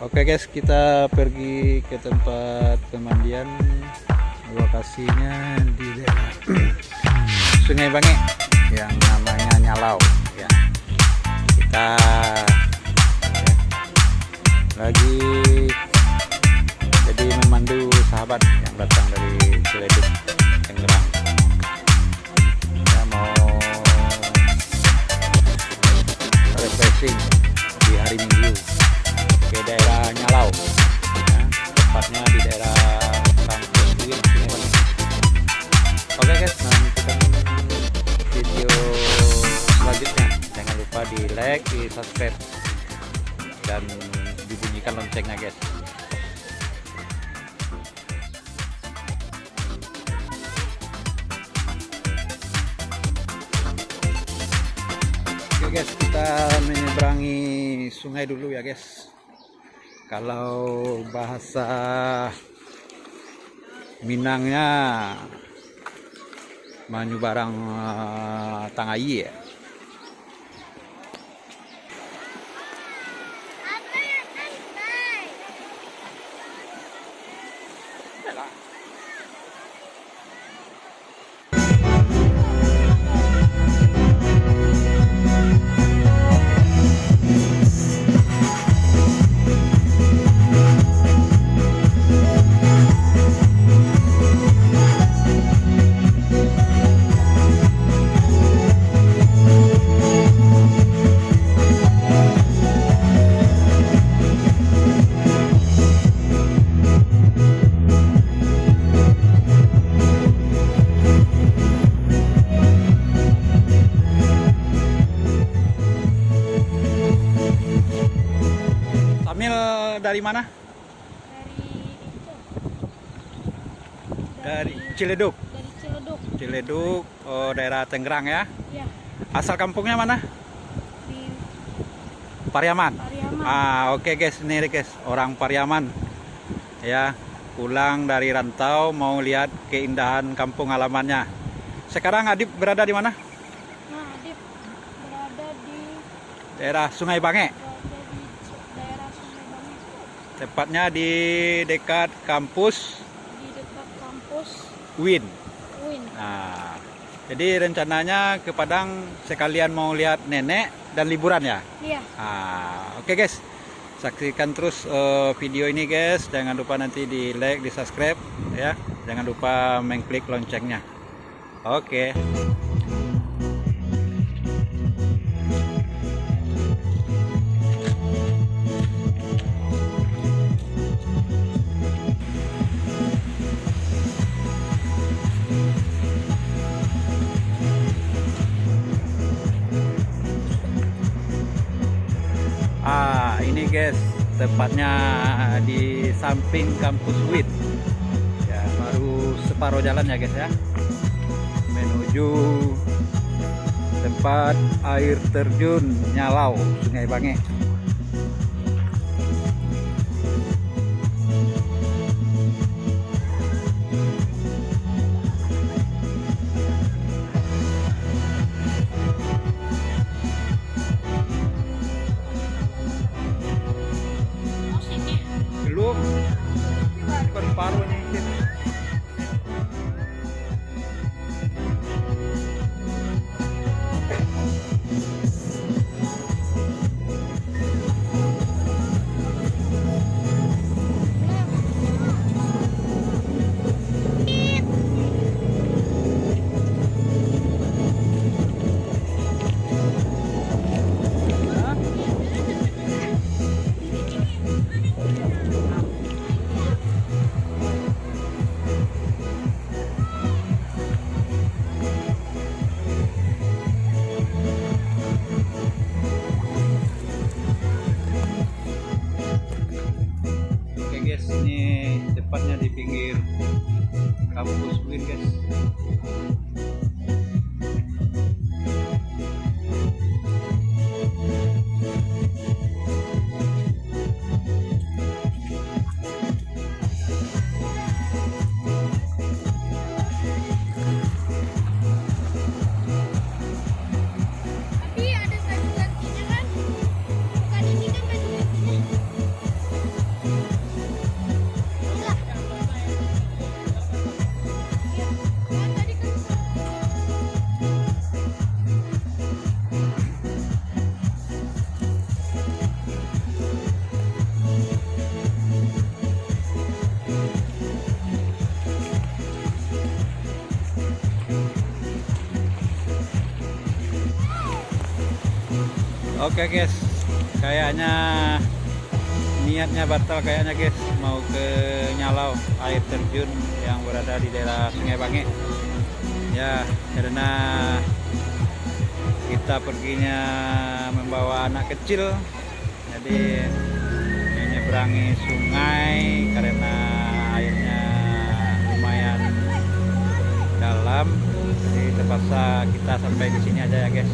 Oke guys, kita pergi ke tempat pemandian. Lokasinya di daerah Sungai Bange yang namanya Nyalau ya. Kita lagi jadi memandu sahabat yang datang dari Ciledug, Tangerang. Kita mau refreshing di hari Minggu ke daerah Nyalau ya, tepatnya di daerah kampus Win, Sungai Bange. Oke guys, nantikan video selanjutnya. Jangan lupa di like, di subscribe, dan dibunyikan loncengnya guys. Oke guys, kita menyeberangi sungai dulu ya guys. Kalau bahasa Minangnya Manyubarang Tangayi ya. Dari mana? Dari Ciledug. Dari Ciledug. Ciledug, oh, daerah Tangerang ya? Iya. Asal kampungnya mana? Di Pariaman. Pariaman. Oke guys, ini guys, orang Pariaman ya, pulang dari rantau mau lihat keindahan kampung halamannya. Sekarang Adip berada di mana? Nah, Adip berada di Daerah Sungai Bange. daerah Sungai Bange. Tepatnya di dekat kampus Di dekat kampus Win. Win. Nah, jadi rencananya ke Padang sekalian mau lihat nenek dan liburan ya. Iya. Oke guys, saksikan terus video ini guys. Jangan lupa nanti di like, di subscribe ya. Jangan lupa mengklik loncengnya. Oke. Ini guys, tepatnya di samping kampus WIN ya, baru separuh jalan ya guys ya, menuju tempat air terjun Nyalau, Sungai Bange. Belum, baru paruh nih. Guys, ini tepatnya di pinggir kampus Win guys. Oke guys, kayaknya niatnya batal kayaknya guys, mau ke Nyalau, air terjun yang berada di daerah Sungai Bange. Ya, karena kita perginya membawa anak kecil, jadi menyeberangi sungai karena airnya lumayan dalam, jadi terpaksa kita sampai di sini aja ya guys.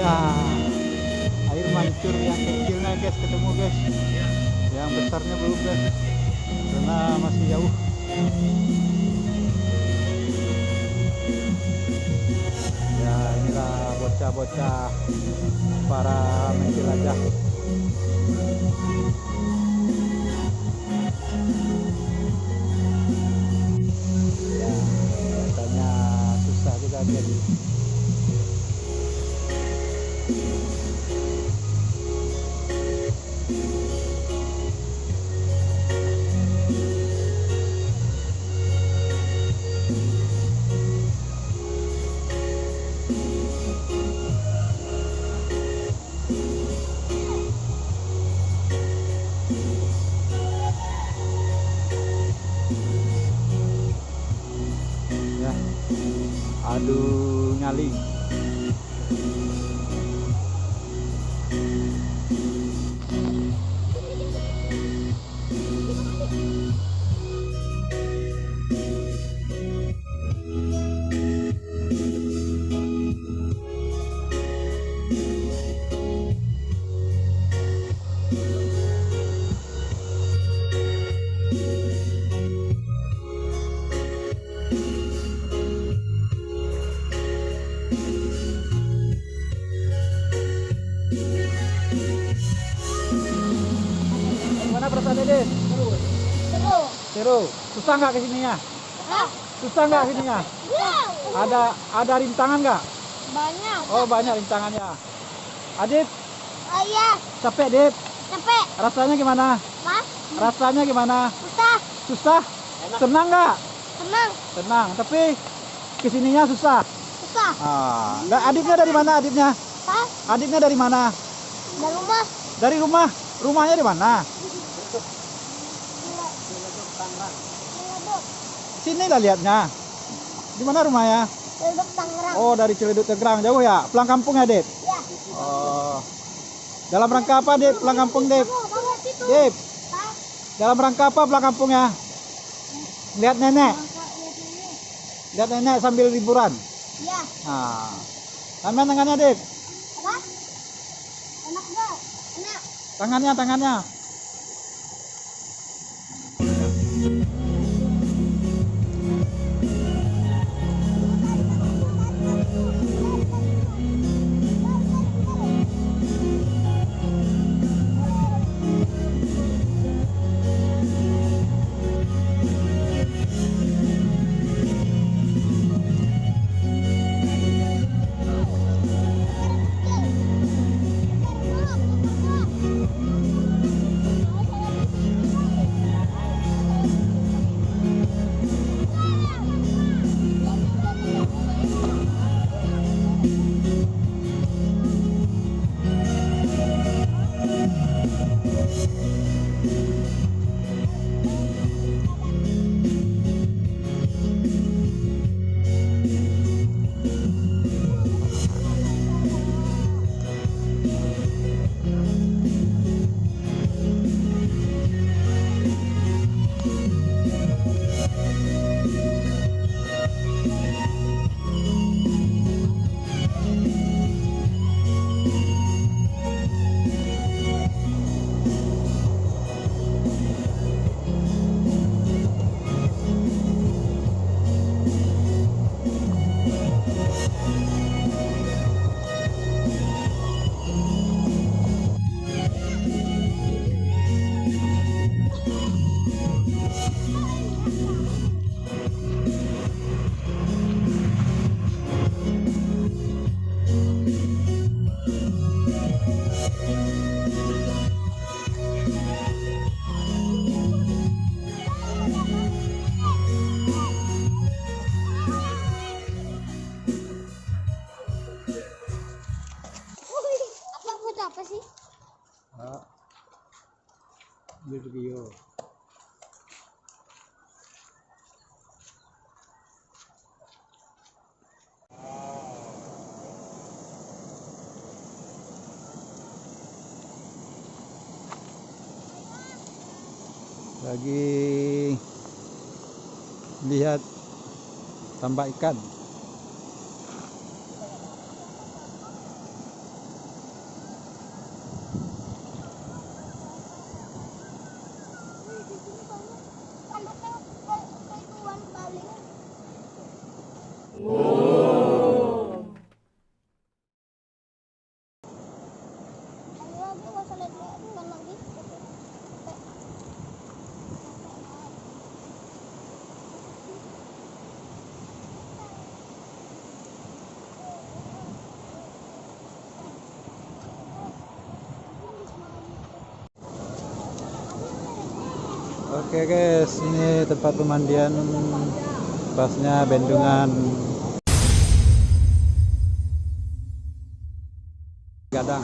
Ya, air mancur yang kecilnya guys ketemu guys, yang besarnya belum guys, karena masih jauh. Ya, inilah bocah-bocah para menjelajah. Ya, katanya susah juga guys. Ya, adu nyali. Gimana perasaan Dede? Seru. Seru. Susah nggak kesininya? Hah? Susah nggak kesininya? Ada rintangan nggak? Banyak. Oh, banyak rintangannya. Adit, Ayah, capek Dit. capek. Rasanya gimana? Mas, Rasanya gimana? susah. Susah? Senang nggak? Senang. Senang. Tapi kesininya susah. Susah. Aditnya dari mana aditnya? Hah? Aditnya dari mana? Dari rumah. Dari rumah. Rumahnya di mana? Sini lah lihatnya. Di mana rumahnya? Duduk Tangerang. Oh, dari Ciledug Tangerang. Jauh ya? Pulang kampung ya, Dep? Ya. Oh. Dalam rangka apa, Dep? Pulang kampung, Dep? Banget itu. Dep, dalam rangka apa pulang kampung ya? Lihat nenek. Lihat nenek sambil liburan. Ya. Nah. Tangan tangannya, Dep. Apa? Enak gak? Enak. Tangannya, tangannya. Apa sih? Video. Lagi lihat tambak ikan. Oke guys, ini tempat pemandian pasnya Bendungan Gadang.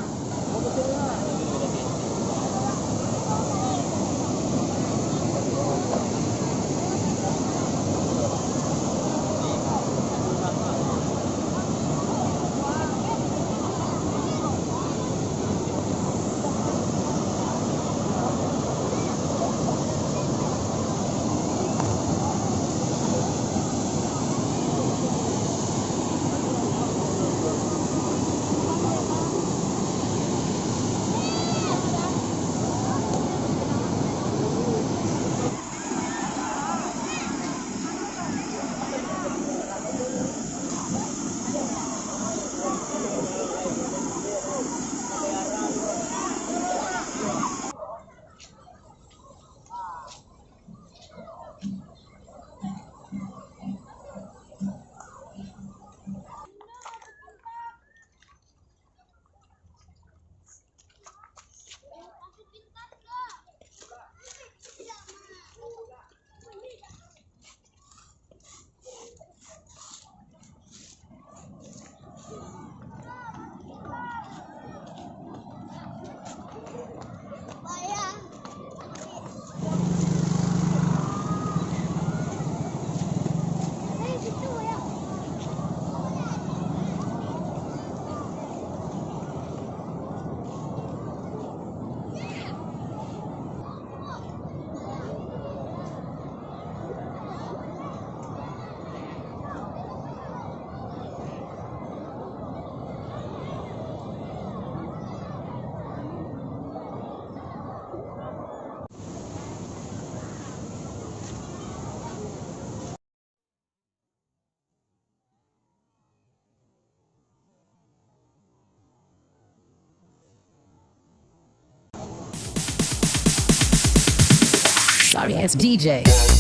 Sorry, it's DJ.